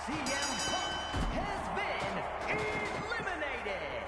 CM Punk has been eliminated.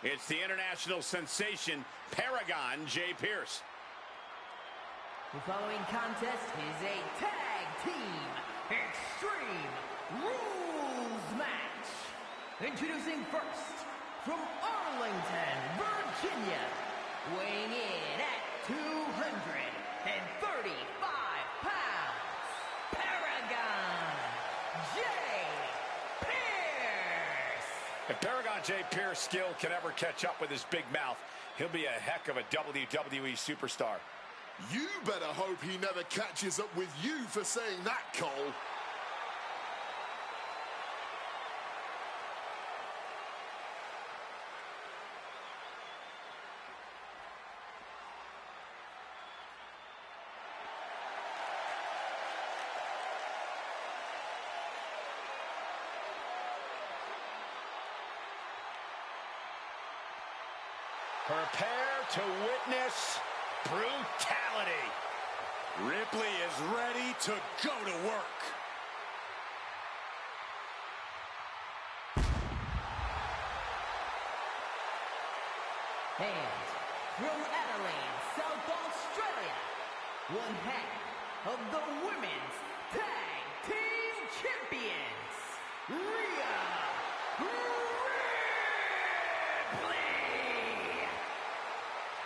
It's the international sensation, Paragon J. Pierce. The following contest is a tag team extreme rules match. Introducing first, from Arlington, Virginia, weighing in at 235 pounds, Paragon J. Pierce. If Paragon J. Pierce's skill can ever catch up with his big mouth, he'll be a heck of a WWE superstar. You better hope he never catches up with you for saying that, Cole. Prepare to witness brutality. Ripley is ready to go to work. And from Adelaide, South Australia, one half of the Women's Tag Team Champions, Rhea Ripley.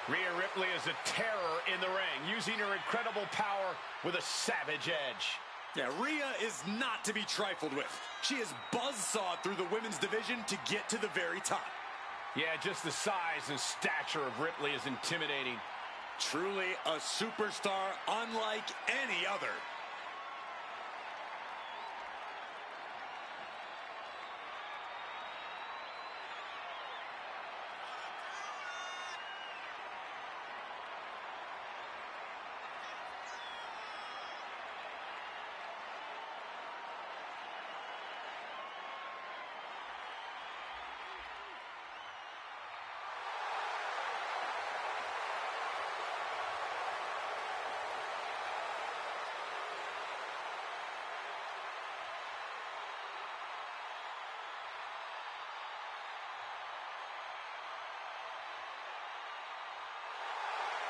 Rhea Ripley is a terror in the ring, using her incredible power with a savage edge. Yeah, Rhea is not to be trifled with. She is buzzsawed through the women's division to get to the very top. Yeah, just the size and stature of Ripley is intimidating. Truly a superstar unlike any other.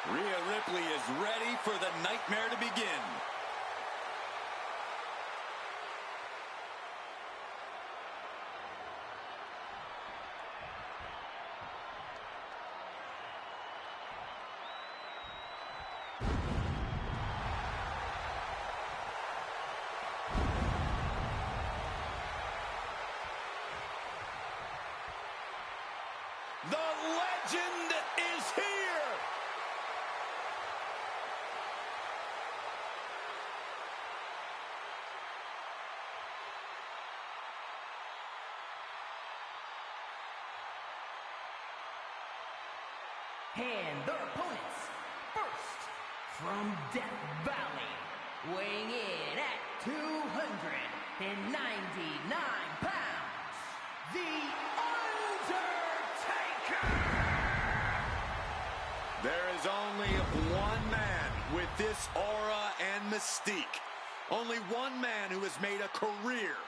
Rhea Ripley is ready for the nightmare to begin. The legend is here! And their opponents, first, from Death Valley, weighing in at 299 pounds, The Undertaker! There is only one man with this aura and mystique. Only one man who has made a career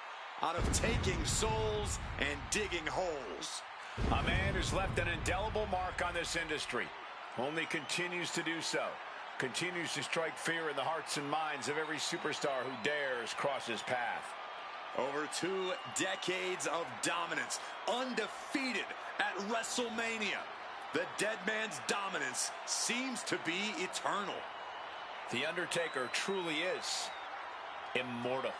out of taking souls and digging holes. A man who's left an indelible mark on this industry. Only continues to do so. Continues to strike fear in the hearts and minds of every superstar who dares cross his path. Over 2 decades of dominance, undefeated at WrestleMania. The dead man's dominance seems to be eternal. The Undertaker truly is immortal.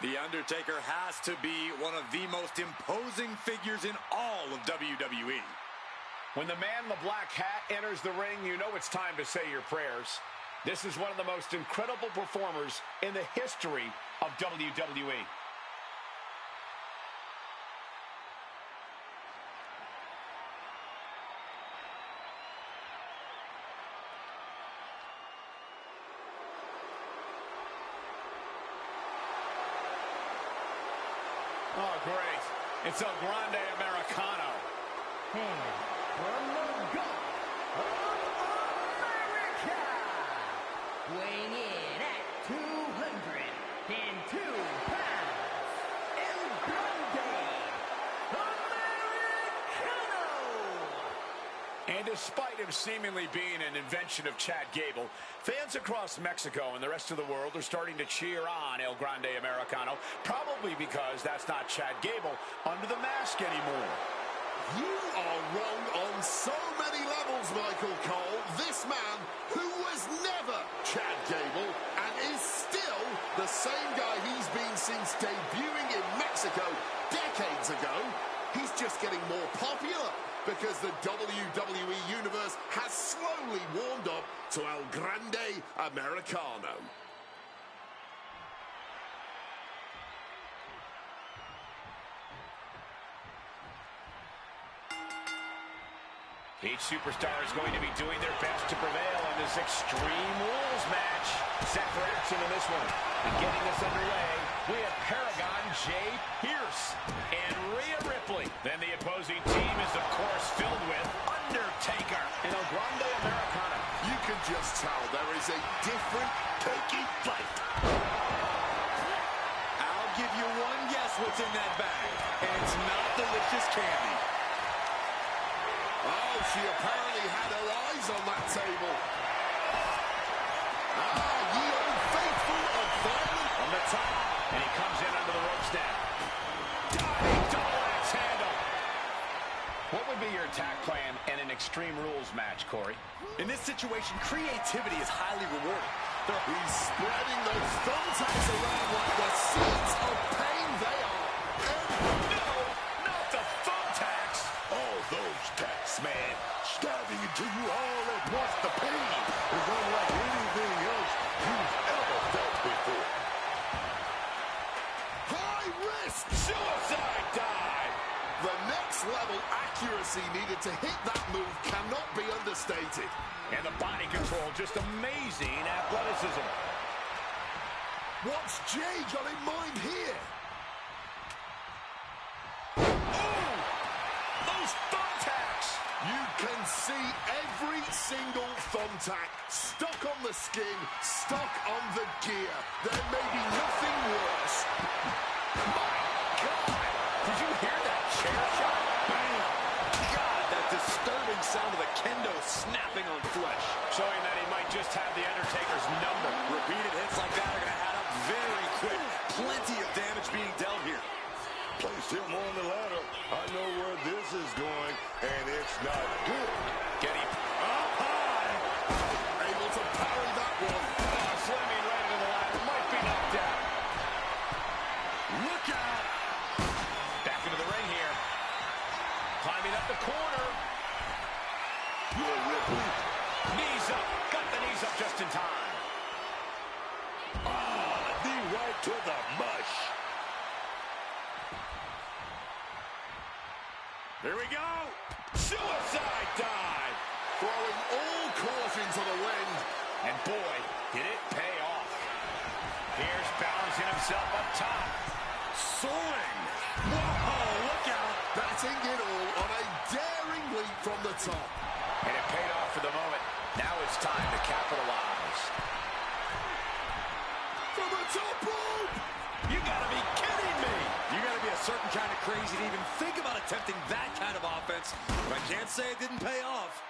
The Undertaker has to be one of the most imposing figures in all of WWE. When the man in the black hat enters the ring, you know it's time to say your prayers. This is one of the most incredible performers in the history of WWE. Oh, great. It's El Grande Americano. And from the God of America, weighing in at 202 pounds, El Grande Americano. And despite him seemingly being an invention of Chad Gable, fans across Mexico and the rest of the world are starting to cheer on El Grande Americano, probably because that's not Chad Gable under the mask anymore. You are wrong on so many levels, Michael Cole. This man, who was never Chad Gable and is still the same guy he's been since debuting in Mexico decades ago, he's just getting more popular because the WWE Universe has slowly warmed up to El Grande Americano. Each superstar is going to be doing their best to prevail in this Extreme Rules match. Set for action in this one. And getting this underway, we have Paragon Jay Pierce and Rhea Ripley. Then the opposing team is, of course, filled with Undertaker and El Grande Americano. You can just tell there is a different taking fight. I'll give you one guess what's in that bag, and it's not delicious candy. Oh, she apparently had her eyes on that table. Ye old faithful of violent. On the top, and he comes in under the ropes now. Diving double axe handle. What would be your attack plan in an Extreme Rules match, Corey? In this situation, creativity is highly rewarded. He's spreading those thumbtacks around like the seeds of pain they are. No, not the thumbtacks. Oh, those tacks, man. Stabbing into you all at once. The pain is unlike anything else you've ever felt before. High risk. Suicide dive. The next level accuracy needed to hit that move cannot be understated. And the body control, just amazing athleticism. What's Jay got in mind here? Oh! Those thumbtacks! You can see every single thumbtack stuck on the skin, stuck on the gear. There may be nothing worse. My God! Did you hear that chair shot? Bam! God, that disturbing sound of the kendo snapping on flesh. Showing that he might just have the Undertaker's number. Repeated hits like that are going to add up very quick. Plenty of damage being dealt here. Placed him on the ladder. I know where this is going, and it's not good. Getting up high. Able to parry that one. Slamming right into the ladder. Might be knocked out. Look out! Back into the ring here. Climbing up the corner. Ripley. Knees up. Got the knees up just in time. Knee right to the mush. Here we go. Suicide dive. Throwing all caution to the wind. And boy, did it pay off. Here's balancing himself up top. Soaring! Whoa, look out! Batting it all on a daring leap from the top. And it paid off for the moment. Now it's time to capitalize. From the top rope! You gotta be kidding me! You gotta be a certain kind of crazy to even think about attempting that kind of offense. But I can't say it didn't pay off.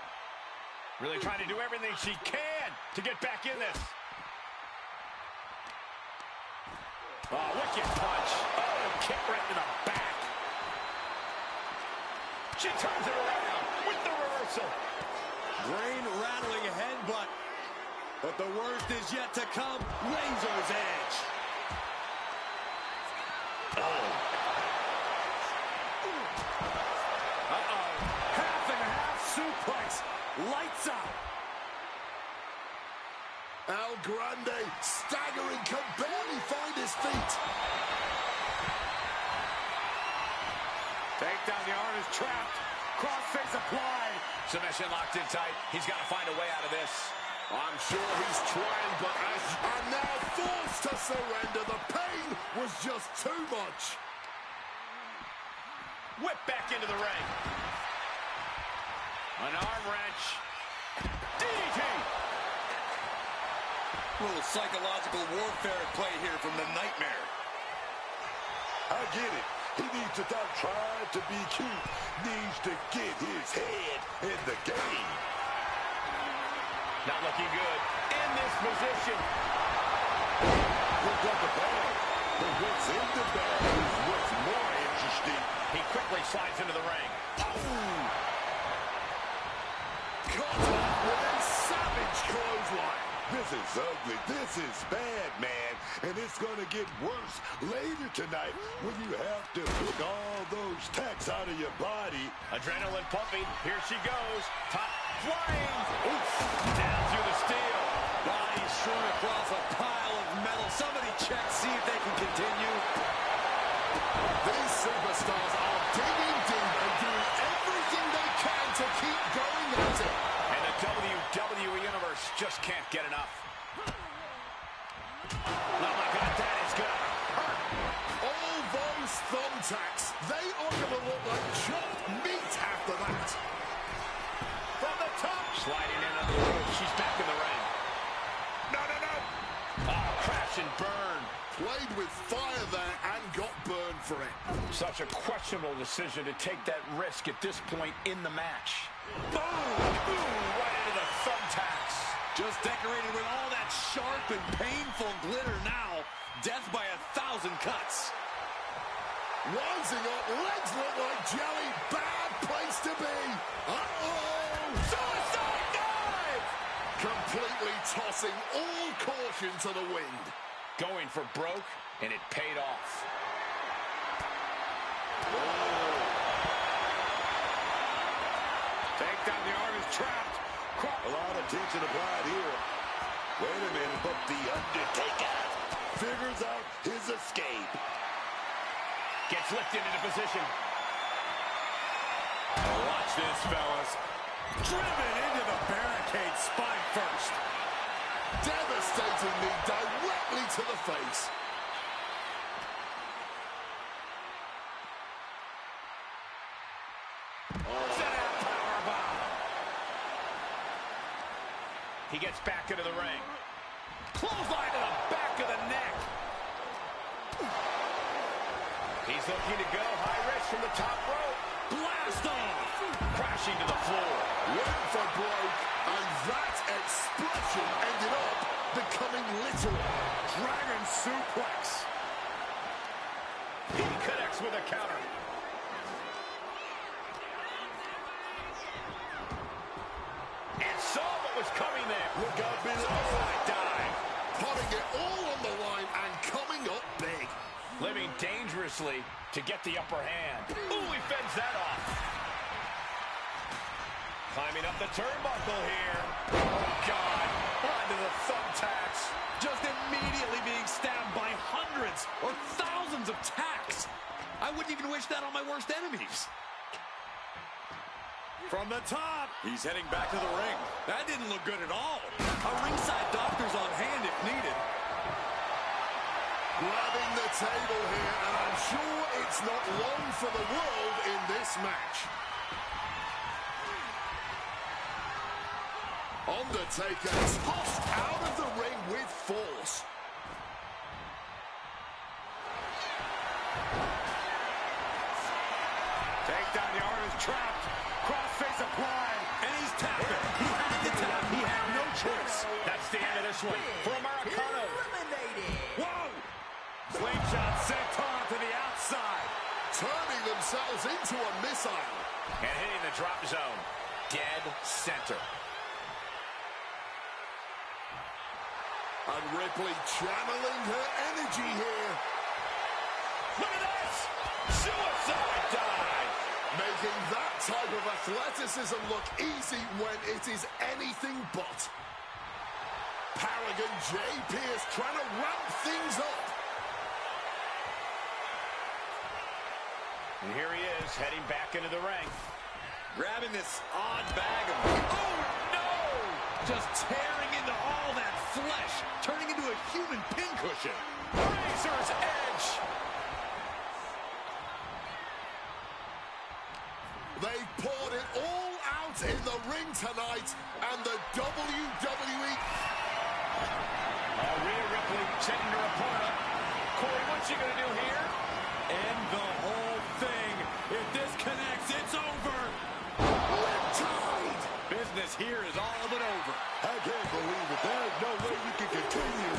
Really trying to do everything she can to get back in this. Oh, wicked punch. Oh, kick right in the back. She turns it around with the reversal. Brain-rattling headbutt. But the worst is yet to come. Razor's edge. Half and half suplex. Lights out. El Grande, staggering, can barely find his feet. Takedown, the arm is trapped. Crossface applied. Submission locked in tight. He's got to find a way out of this. I'm sure he's trying, but and now forced to surrender. The pain was just too much. Whip back into the ring. An arm wrench. DDT. A little psychological warfare at play here from the Nightmare. I get it. He needs to stop trying to be cute. Needs to get his head in the game. Not looking good in this position. Look at the bag. But what's in the bag is what's more interesting. He quickly slides into the ring. Caught off with a savage clothesline. This is ugly. This is bad, man. And it's going to get worse later tonight when you have to pick all those tacks out of your body. Adrenaline pumping. Here she goes. Top flying. Oof. Down through the steel. Body strewn across a pile of metal. Somebody check, see if they can continue. These superstars are digging deep and doing everything they can to keep going at it. And the WWE Universe just can't get enough. Oh my God, that is gonna hurt. All those thumbtacks, they are going to look like chopped meat after that. From the top. Sliding in under the rope. She's back in the ring. No, no, no. Oh, crash and burn. Played with fire there and got burned for it. Such a questionable decision to take that risk at this point in the match. Boom! Boom! Right into the thumbtacks. Just decorated with all that sharp and painful glitter now. Death by 1,000 cuts. Rising up, legs look like jelly. Bad place to be. Uh-oh! Suicide dive! Completely tossing all caution to the wind. Going for broke, and it paid off. Takedown, the arm is trapped. A lot of tension applied here. Wait a minute, but the Undertaker figures out his escape. Gets lifted into position. Watch this, fellas. Driven into the barricade spine first. Devastating knee directly to the face. He gets back into the ring. Clothesline to the back of the neck. He's looking to go high risk from the top rope. Blast off. Crashing to the floor. Went for broke, and that expression ended up becoming literal. Dragon suplex. He connects with a counter. And saw what was coming there. Look out below. Suicide dive. Putting it all on the line and coming up big. Living dangerously to get the upper hand. Ooh, he fends that off. Climbing up the turnbuckle here. Oh, God. Onto the thumbtacks. Just immediately being stabbed by hundreds or thousands of tacks. I wouldn't even wish that on my worst enemies. From the top, he's heading back to the ring. That didn't look good at all. A ringside doctor's on hand if needed. Grabbing the table here, and I'm sure it's not long for the world in this match. Undertaker tossed out of the ring with force. Takedown, the arm is trapped. Crossface applied, and he's tapping. He had to tap. He had no choice. That's the end of this one for Americano. Eliminated. Whoa! Slingshot sent on to the outside. Turning themselves into a missile. And hitting the drop zone. Dead center. And Ripley channeling her energy here. Look at this! Suicide dive! Making that type of athleticism look easy when it is anything but. Paragon J. Pierce trying to ramp things up. And here he is, heading back into the ring. Grabbing this odd bag of... Oh, no! Just tearing into all that flesh, turning into a human pincushion. Razor's Edge! They poured it all out in the ring tonight, and the WWE... Rhea Ripley setting her opponent up. Corey, what's she going to do here? End the whole thing. If this connects, it's over. Riptide! Business here is all but over. I can't believe it. There's no way you can continue.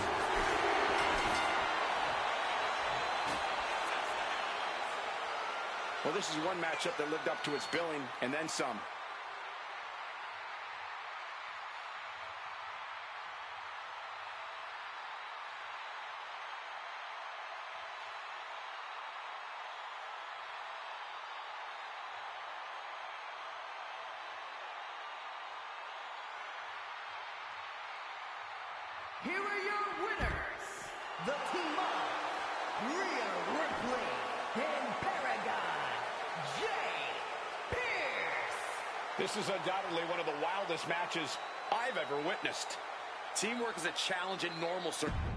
Well, this is one matchup that lived up to its billing, and then some. Here are your winners, the team of Rhea Ripley and Paragon J. Pierce. This is undoubtedly one of the wildest matches I've ever witnessed. Teamwork is a challenge in normal circumstances.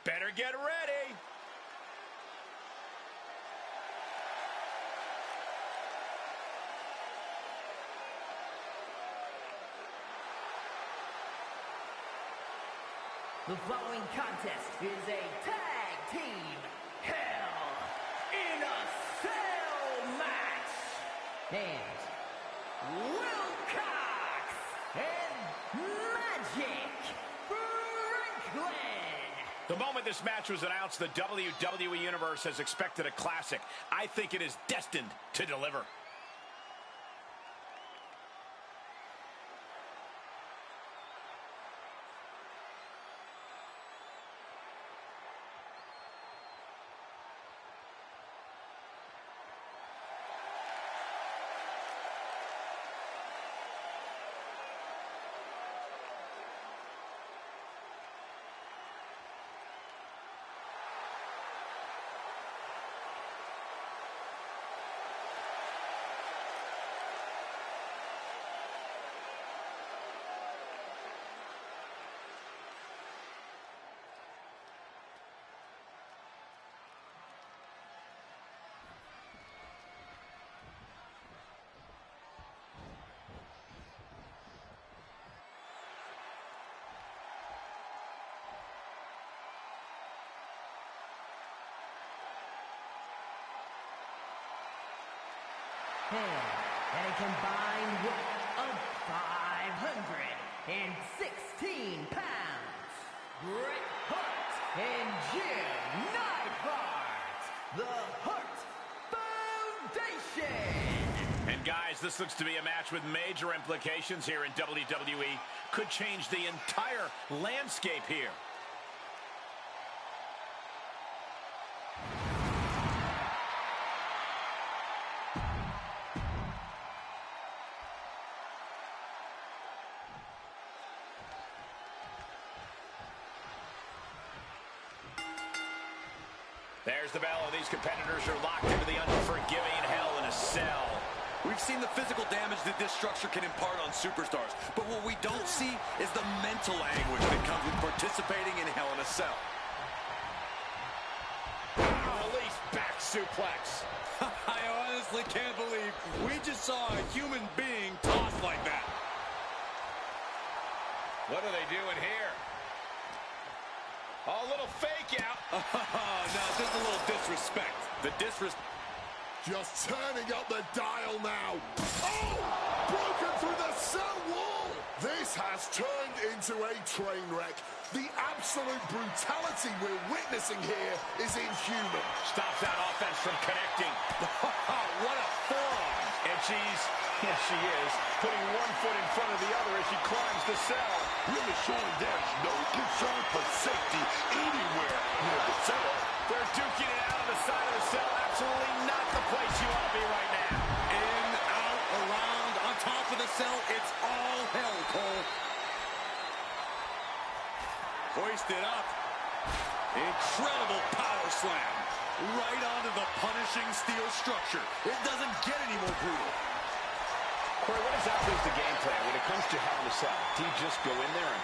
Better get ready. The following contest is a tag team Hell in a Cell match. And Wilcox and Magic Franklin. The moment this match was announced, the WWE Universe has expected a classic. I think it is destined to deliver. Hell at a combined weight of 516 pounds. Bret Hart and Jim Neidhart, the Hart Foundation. And guys, this looks to be a match with major implications here in WWE. Could change the entire landscape here. There's the bell. These competitors are locked into the unforgiving Hell in a Cell. We've seen the physical damage that this structure can impart on superstars, but what we don't see is the mental anguish that comes with participating in Hell in a Cell. Release back suplex. I honestly can't believe we just saw a human being tossed like that. What are they doing here? Oh, a little fake out. Now, just a little disrespect. The disrespect. Just turning up the dial now. Oh! Broken through the cell wall! This has turned into a train wreck. The absolute brutality we're witnessing here is inhuman. Stops that offense from connecting. What a forearm. And yes, she is, putting one foot in front of the other as she climbs the cell. Really showing there's no concern for safety anywhere near the cell. They're duking it out on the side of the cell. Absolutely not the place you want to be right now. In, out, around, on top of the cell. It's all hell, Cole. Hoisted up. Incredible power slam. Right onto the punishing steel structure. It doesn't get any more brutal. Corey, what exactly is the game plan when it comes to Hell in a Cell? Do you just go in there and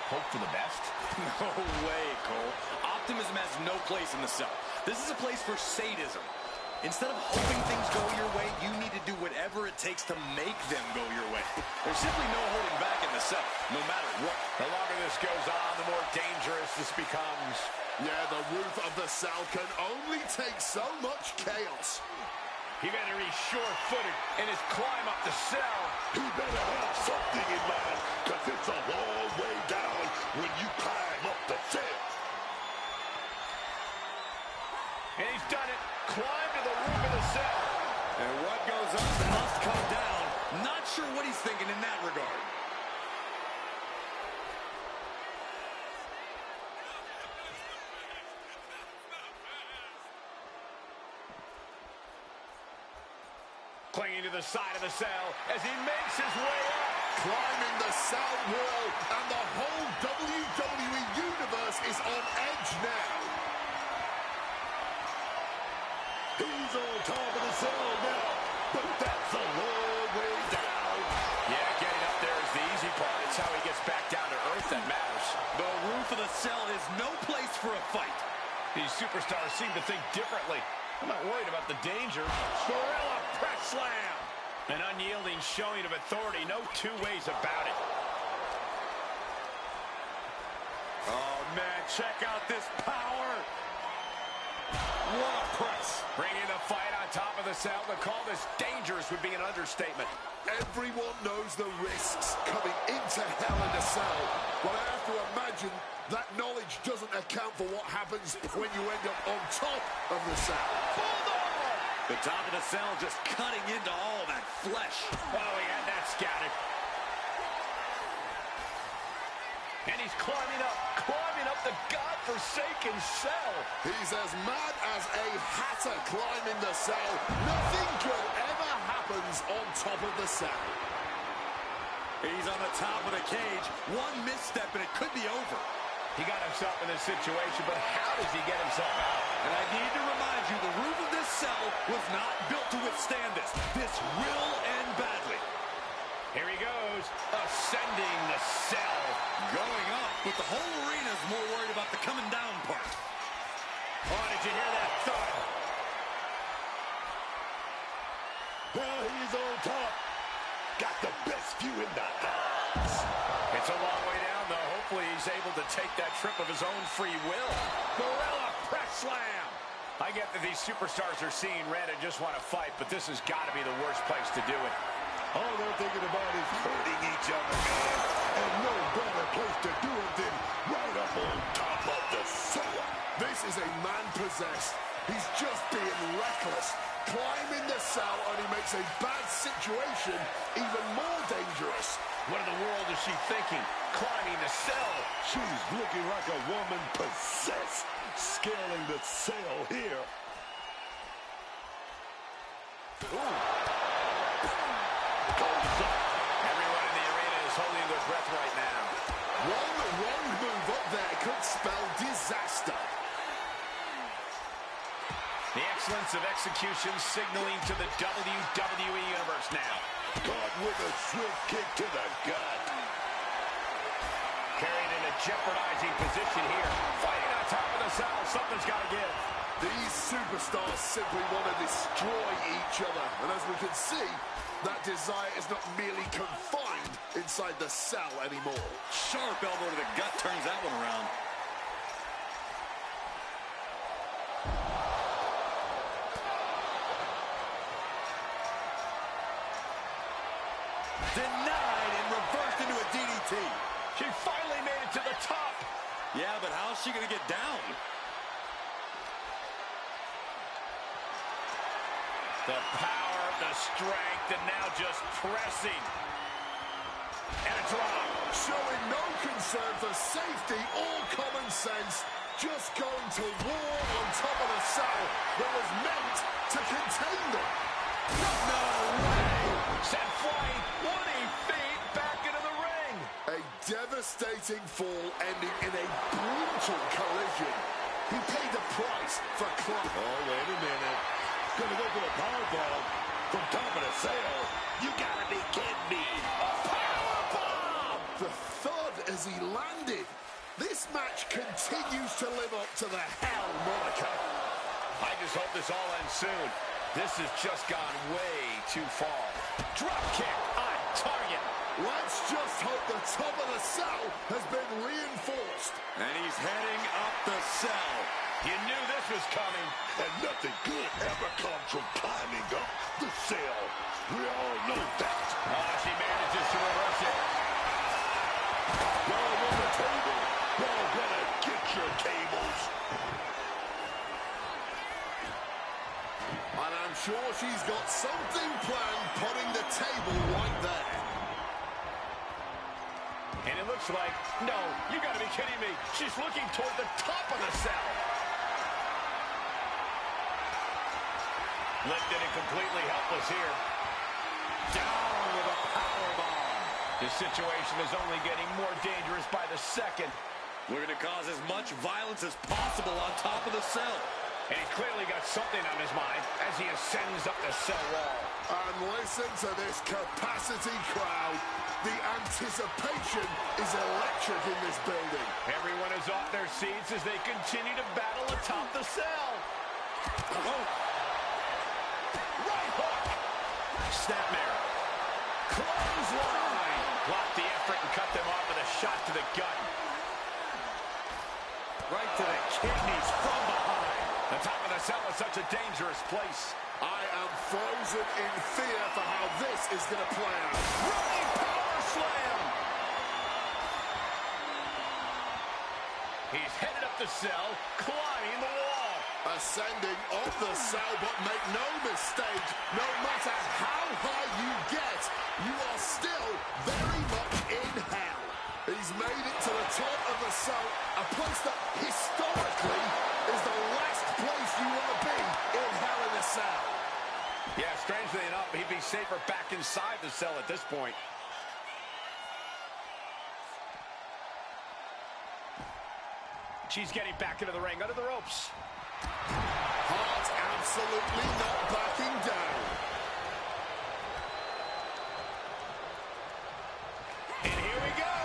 hope for the best? No way, Cole. Optimism has no place in the cell. This is a place for sadism. Instead of hoping things go your way, you need to do whatever it takes to make them go your way. There's simply no holding back in the cell, no matter what. The longer this goes on, the more dangerous this becomes. Yeah, the roof of the cell can only take so much chaos. He better be sure-footed in his climb up the cell. He better have something in mind, because it's a long way down when you climb up the cell. And he's done it. Climb to the roof of the cell. And what goes up must come down. Not sure what he's thinking in that regard. Clinging to the side of the cell as he makes his way up. Climbing the cell wall, and the whole WWE Universe is on edge now. He's on top of the cell now, but that's a long way down. Yeah, getting up there is the easy part. It's how he gets back down to earth that matters. The roof of the cell is no place for a fight. These superstars seem to think differently. I'm not worried about the danger. Gorilla press slam. An unyielding showing of authority. No two ways about it. Oh, man, check out this power. What a press. Bringing the fight on top of the cell. To call this dangerous would be an understatement. Everyone knows the risks coming into Hell in a Cell, but I have to imagine that knowledge doesn't account for what happens when you end up on top of the cell. The top of the cell just cutting into all that flesh. Oh, he had that scouted. And he's climbing up the godforsaken cell. He's as mad as a hatter climbing the cell. Nothing good ever happens on top of the cell. He's on the top of the cage. One misstep and it could be over. He got himself in this situation, but how does he get himself out? And I need to remind you, the roof of this cell was not built to withstand this. This will end badly. Here he goes, ascending the cell. Going up, but the whole arena's more worried about the coming down part. Oh, did you hear that thud? Now he's on top. Got the best view in the house. It's a long way down, though. Hopefully he's able to take that trip of his own free will. Gorilla press slam. I get that these superstars are seeing red and just want to fight, but this has got to be the worst place to do it. All they're thinking about is hurting each other, man. And no better place to do it than right up on top of the cell. This is a man possessed. He's just being reckless. Climbing the cell only makes a bad situation even more dangerous. What in the world is she thinking? Climbing the cell. She's looking like a woman possessed. Scaling the cell here. Ooh. Goes up. Everyone in the arena is holding their breath right now. One wrong move up there could spell disaster. The excellence of execution signaling to the WWE Universe now. Caught with a swift kick to the gut. Carried in a jeopardizing position here. Fighting on top of the cell. Something's got to give. These superstars simply want to destroy each other. And as we can see, that desire is not merely confined inside the cell anymore. Sharp elbow to the gut turns that one around. Denied and reversed into a DDT. She finally made it to the top. Yeah, but how's she going to get down? The power, the strength, and now just pressing. And a drop. Showing no concern for safety or common sense. Just going to war on top of the cell that was meant to contain them. No way! Sent flying 20 feet back into the ring. A devastating fall ending in a brutal collision. He paid the price for climbing. Oh, wait a minute. Gonna go for a powerbomb from top of the cell. You gotta be kidding me. A powerbomb! The thud as he landed. This match continues to live up to the Hell moniker. I just hope this all ends soon. This has just gone way too far. Drop kick on target. Let's just hope the top of the cell has been reinforced. And he's heading up the cell. You knew this was coming. And nothing good ever comes from climbing up the cell. We all know that. She manages to reverse it. Y'all on the table. Y'all better get your tables. And I'm sure she's got something planned, putting the table right there. And it looks like, no, you gotta be kidding me. She's looking toward the top of the cell. Lifted and completely helpless here. Down with a powerbomb. This situation is only getting more dangerous by the second. Looking to cause as much violence as possible on top of the cell. And he clearly got something on his mind as he ascends up the cell wall. And listen to this capacity crowd. The anticipation is electric in this building. Everyone is off their seats as they continue to battle atop the cell. Oh. Right hook. Snapmare. Clothesline. Blocked the effort and cut them off with a shot to the gut. Right to the kidneys from behind. The top of the cell is such a dangerous place. I am frozen in fear for how this is going to play out. Running power slam. He's headed up the cell, climbing the wall. Ascending off the cell, but make no mistake, no matter how high you get, you are still very much in hell. He's made it to the top of the cell, a place that historically is the last place you want to be in Hell in a Cell. Yeah, strangely enough, he'd be safer back inside the cell at this point. She's getting back into the ring, under the ropes. Hart absolutely not backing down. And here we go.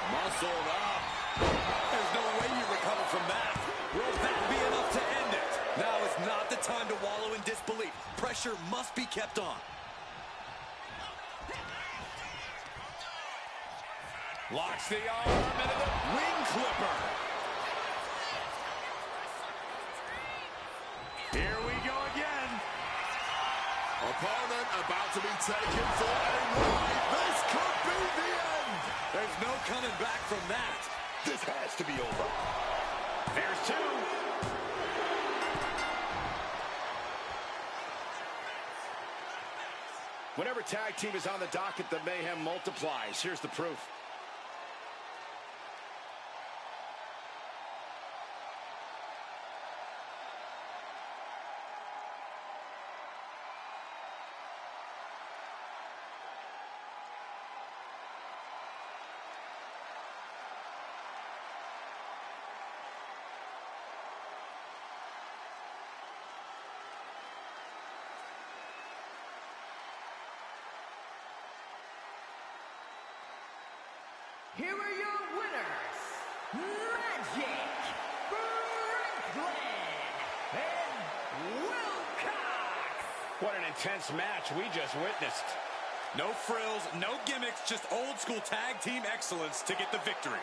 Muscled up. There's no way you recover from that. Will that be enough to end it? Now is not the time to wallow in disbelief. Pressure must be kept on. Locks the arm into the wing clipper. Here we go again. Opponent about to be taken for a ride. This could be the end. There's no coming back from that. This has to be over. There's two. Whenever tag team is on the docket, the mayhem multiplies. Here's the proof. Here are your winners, Magic, Franklin, and Wilcox. What an intense match we just witnessed. No frills, no gimmicks, just old school tag team excellence to get the victory.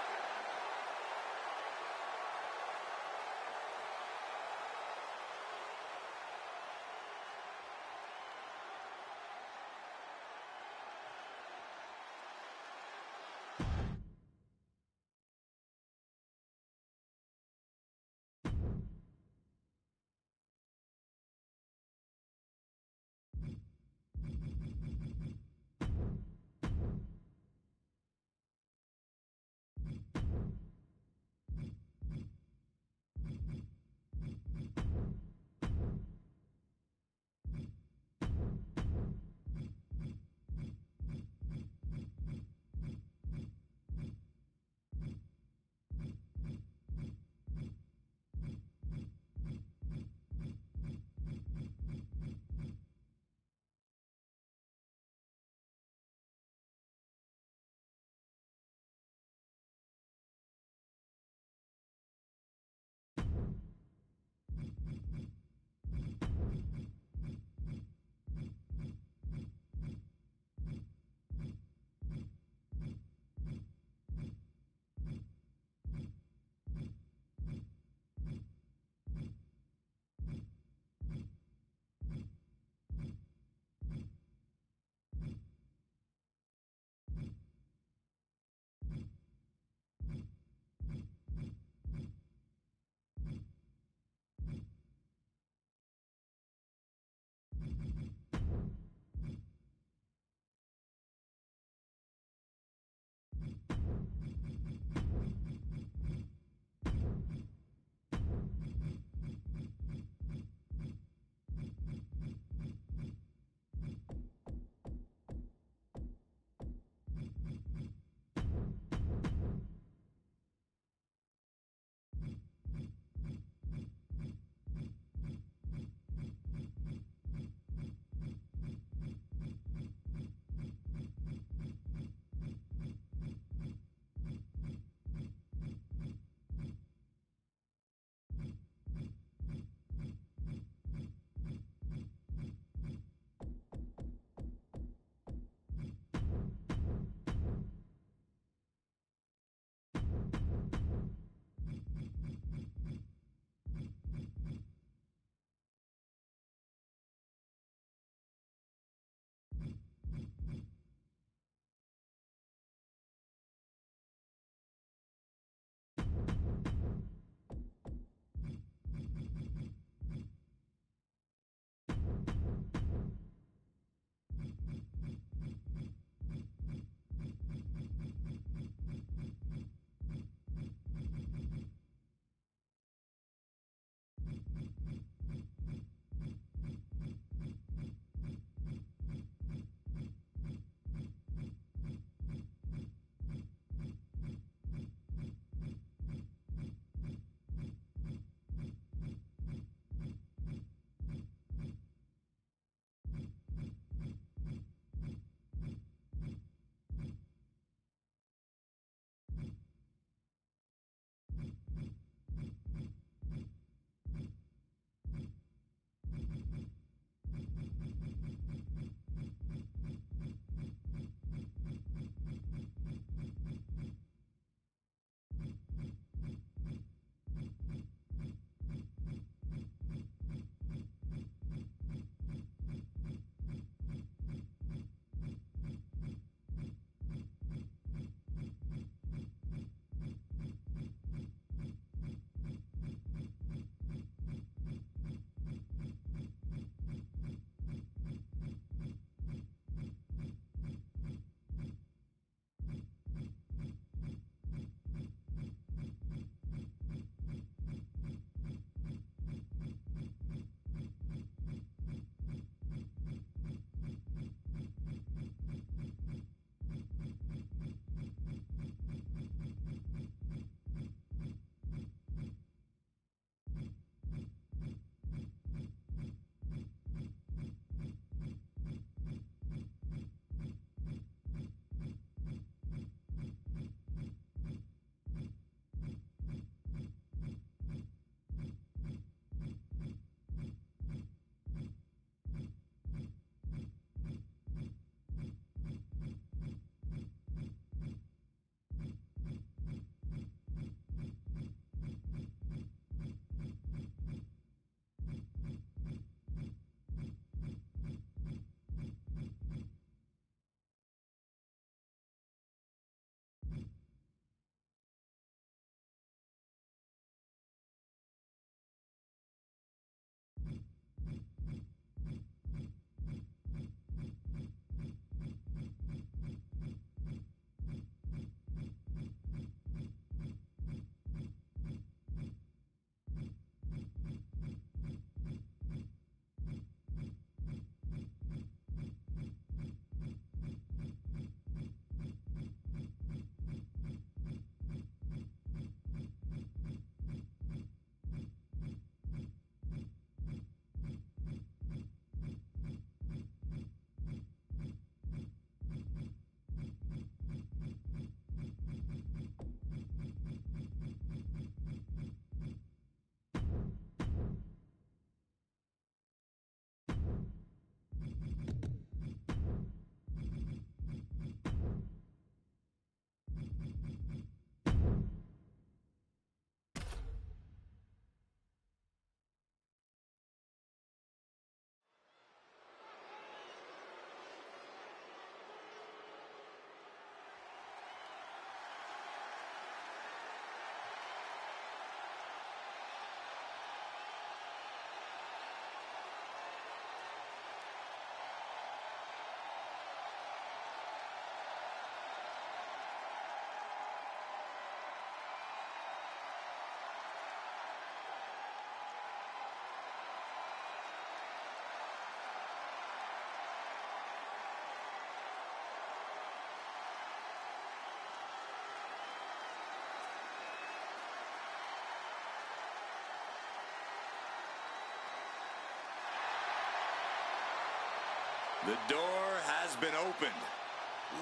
The door has been opened.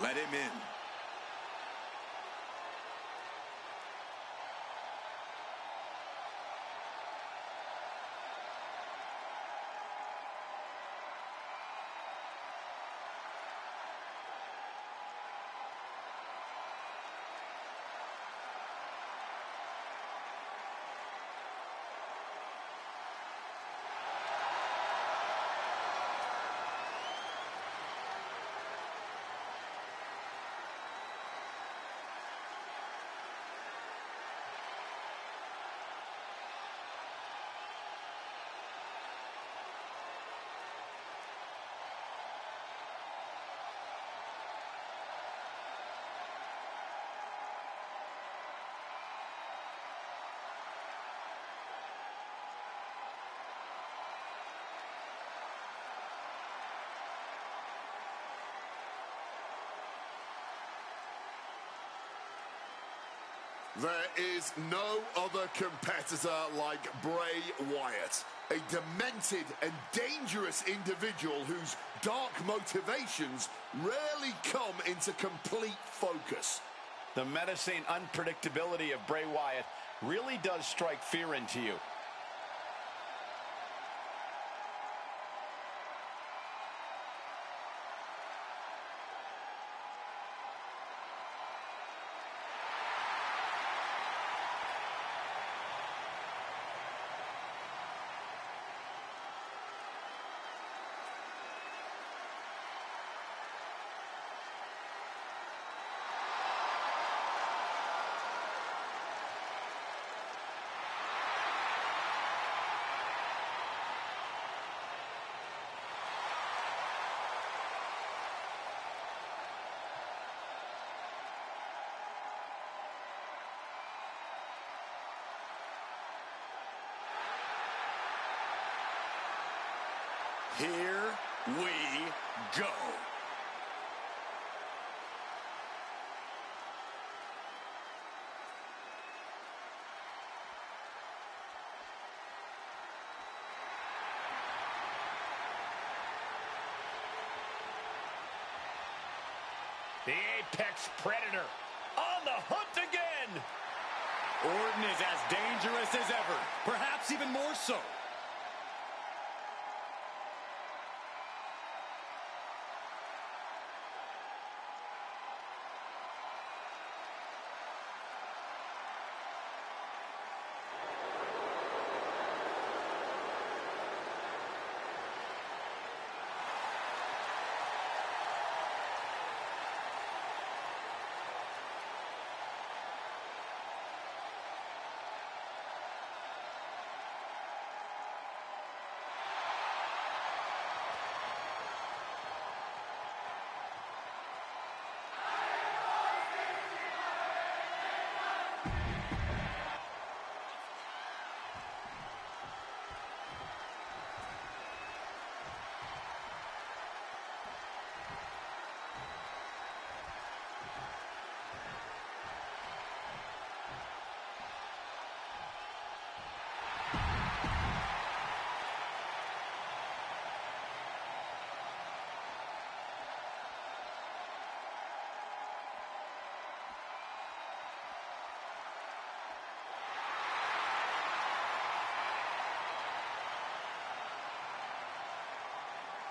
Let him in. There is no other competitor like Bray Wyatt. A demented and dangerous individual whose dark motivations rarely come into complete focus. The menacing unpredictability of Bray Wyatt really does strike fear into you. Here we go. The Apex Predator on the hunt again. Orton is as dangerous as ever, perhaps even more so.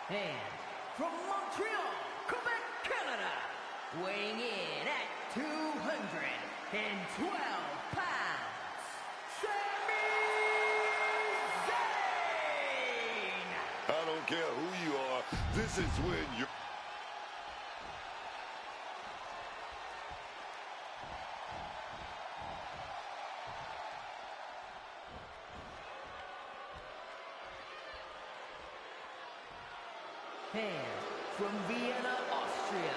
And from Montreal, Quebec, Canada, weighing in at 212 pounds, Sami Zayn! I don't care who you are. This is when you're... And from Vienna, Austria,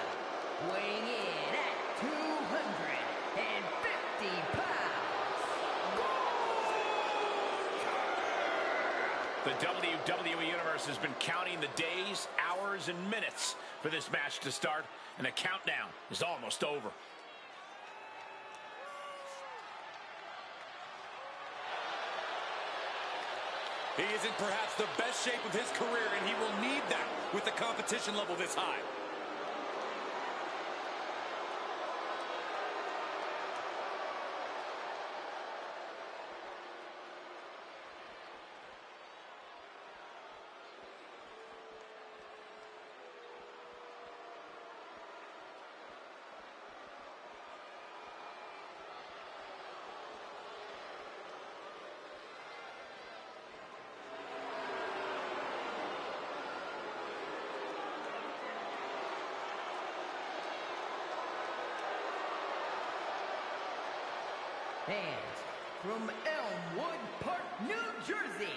weighing in at 250 pounds, The WWE Universe has been counting the days, hours, and minutes for this match to start, and the countdown is almost over. He is in perhaps the best shape of his career, and he will need that with the competition level this high. And from Elmwood Park, New Jersey,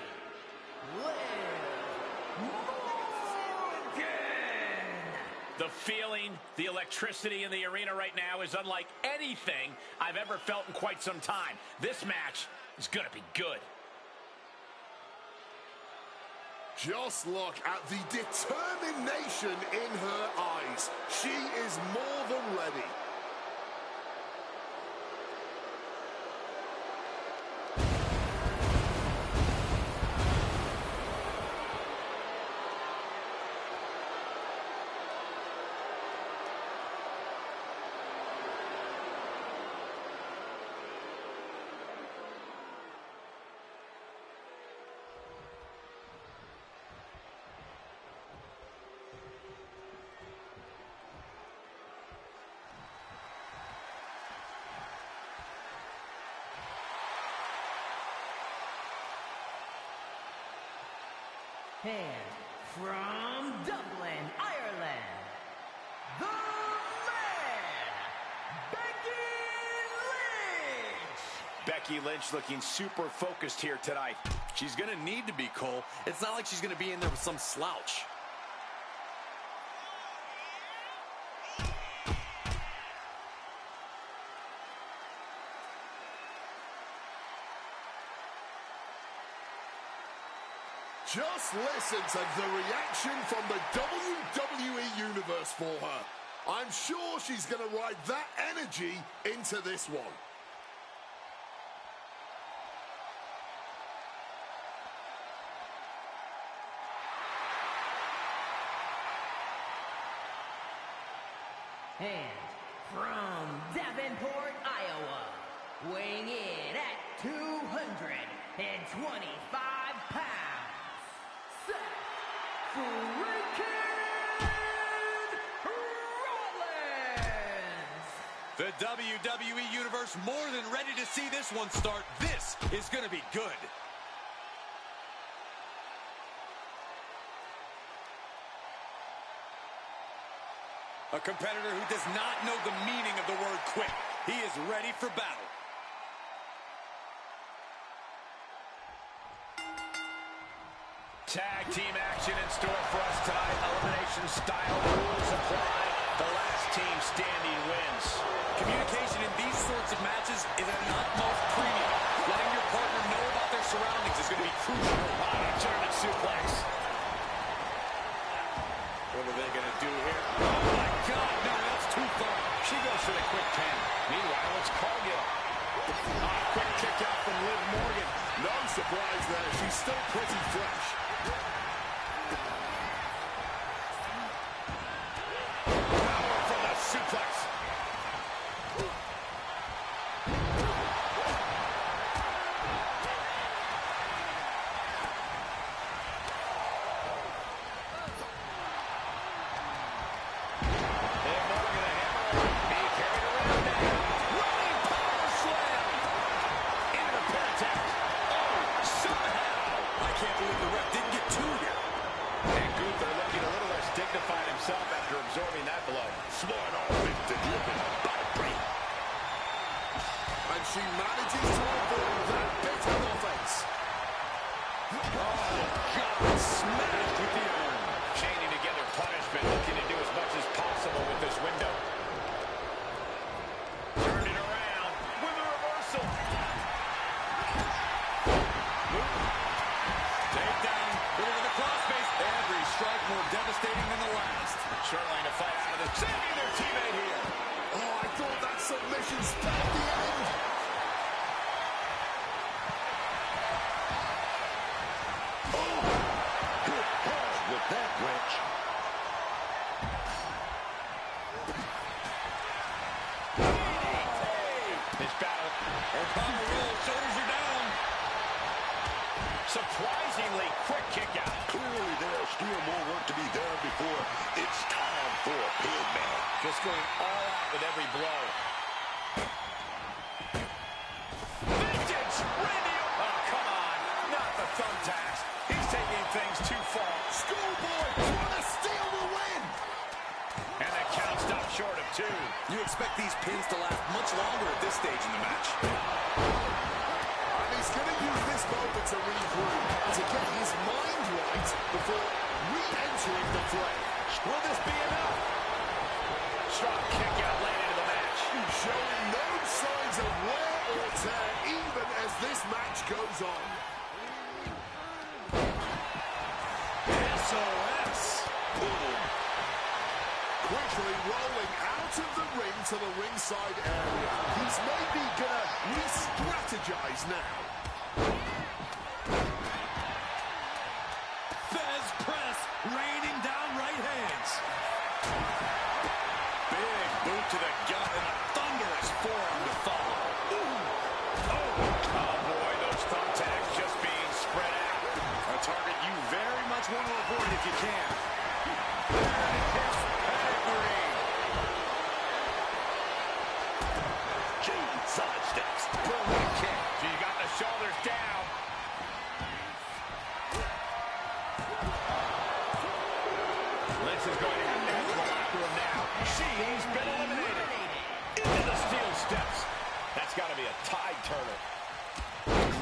Liv Morgan! The feeling, the electricity in the arena right now is unlike anything I've ever felt in quite some time. This match is going to be good. Just look at the determination in her eyes. She is more than ready. And from Dublin, Ireland, the man, Becky Lynch! Becky Lynch looking super focused here tonight. She's going to need to be, Cole. It's not like she's going to be in there with some slouch. Just listen to the reaction from the WWE Universe for her. I'm sure she's going to ride that energy into this one. And from Davenport, Iowa, weighing in at 225 pounds, Seth freaking Rollins! The WWE Universe more than ready to see this one start. This is going to be good. A competitor who does not know the meaning of the word quit. He is ready for battle. Tag team action in store for us tonight. Elimination style rules apply. The last team standing wins. Communication in these sorts of matches is an utmost premium. Letting your partner know about their surroundings is going to be crucial. German suplex. What are they going to do here? Oh my God, no, that's too far. She goes for the quick 10. Meanwhile, it's Cargill. Quick kick out from Liv Morgan. No surprise there. She's still pretty fresh. Power from the suplex. After absorbing that blow. Smart offense delivered by Bray. And she manages to avoid that bit of offense. Oh, God, smashed with the arm. Chaining together punishment, looking to do as much as possible with this window. Turned it around with a reversal. Take down, over the crossface. Every strike more devastating than the last. Trying to fight out of this. Saving their teammate here. Oh, I thought that submission spelled the end. wrench. This battle. O'Connor rolls, shoulders are down. Surprisingly quick kick out. Clearly, there's still more work to be done before it's time for a pin, man. Just going all out with every blow. Vintage Randy. Oh, come on. Not the thumbtacks. He's taking things too far. Schoolboy trying to steal the win. And the count stopped short of 2. You expect these pins to last much longer at this stage in the match. And he's going to use this moment to regroup, to get his mind right before re-entering the fray. Will this be enough? Strong kick out late into the match. He's showing no signs of wear or tear even as this match goes on. SOS. Boom. Quickly rolling out of the ring to the ringside area. He's maybe gonna re-strategize now. Fez press, raining down right hands. Big boot to the gut and a thunderous forearm to follow. Oh boy, those thumbtacks just being spread out. A target you very much want to avoid if you can. Jade sidesteps. Brilliant kick. She got the shoulders down. Lynch is going to have to head to the locker room now. She's been eliminated. Into the steel steps. That's got to be a tide turner.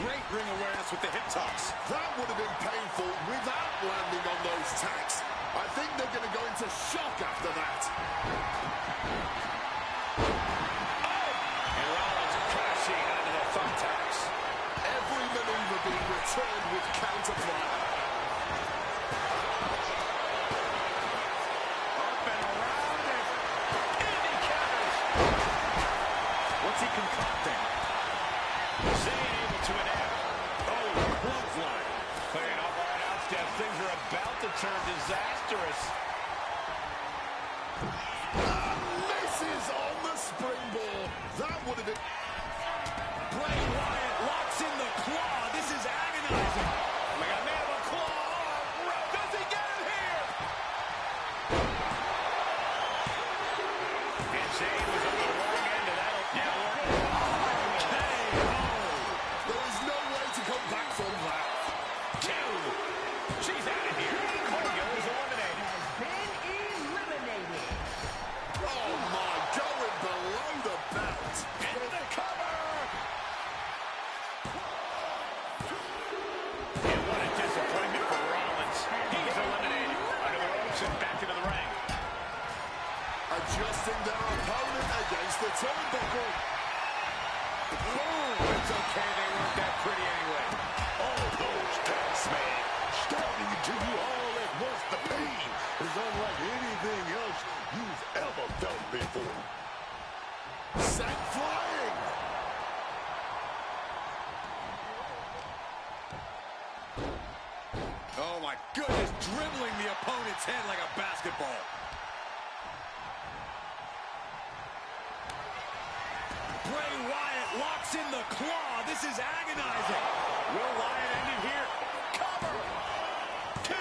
Great ring awareness with the hip toss. That would have been painful without landing on those tacks. I think they're going to go into shock after that. And Rollins crashing onto the thumbtacks. Every maneuver being returned with counterfire. Up and around it. And he counters. What's he concocting? Zayn able to enact. Oh, clothesline. Clearing off right out steps. Things are about to turn disastrous. Misses on the springboard. That would have been... Bray Wyatt locks in the claw. This is agonizing. We got a man of a claw. Does he get it here? And Zayn was on the wrong end of that. Yeah, There is no way to come back from that. 2. She's out of here. Cargill is eliminated. Been eliminated. Oh my, going below the belt. Into the cover. And what a disappointment for Rollins. He's eliminated. Under the ropes and back into the ring. Adjusting their opponent against the turnbuckle. Boom. It's okay. They weren't that pretty anyway. All those tacks, man. Stabbing into you all at once. The pain is unlike anything else you've ever felt before. Sent flying. Oh, my goodness. Dribbling the opponent's head like a basketball. Bray Wyatt locks in the claw. This is agonizing. Will Wyatt end it here? Cover. 2.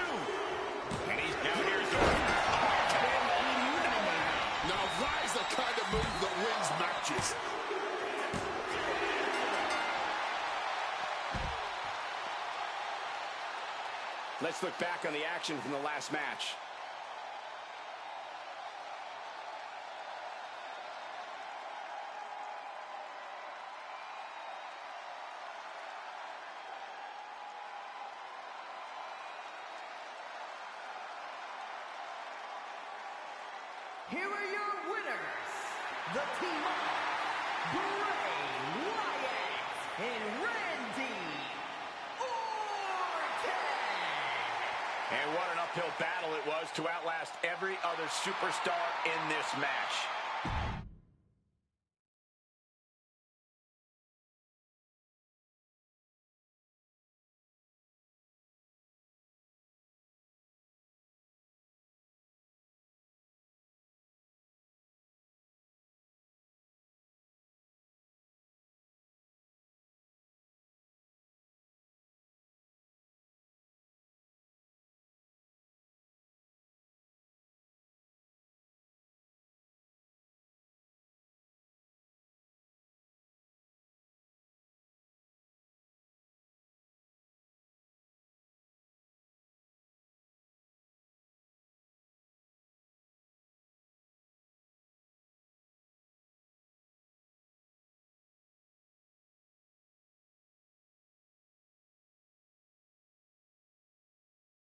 And he's now here's the Now that is the kind of move that wins matches. Let's look back on the action from the last match. Here are your winners, the team of Bray Wyatt and Randy Orton. And what an uphill battle it was to outlast every other superstar in this match.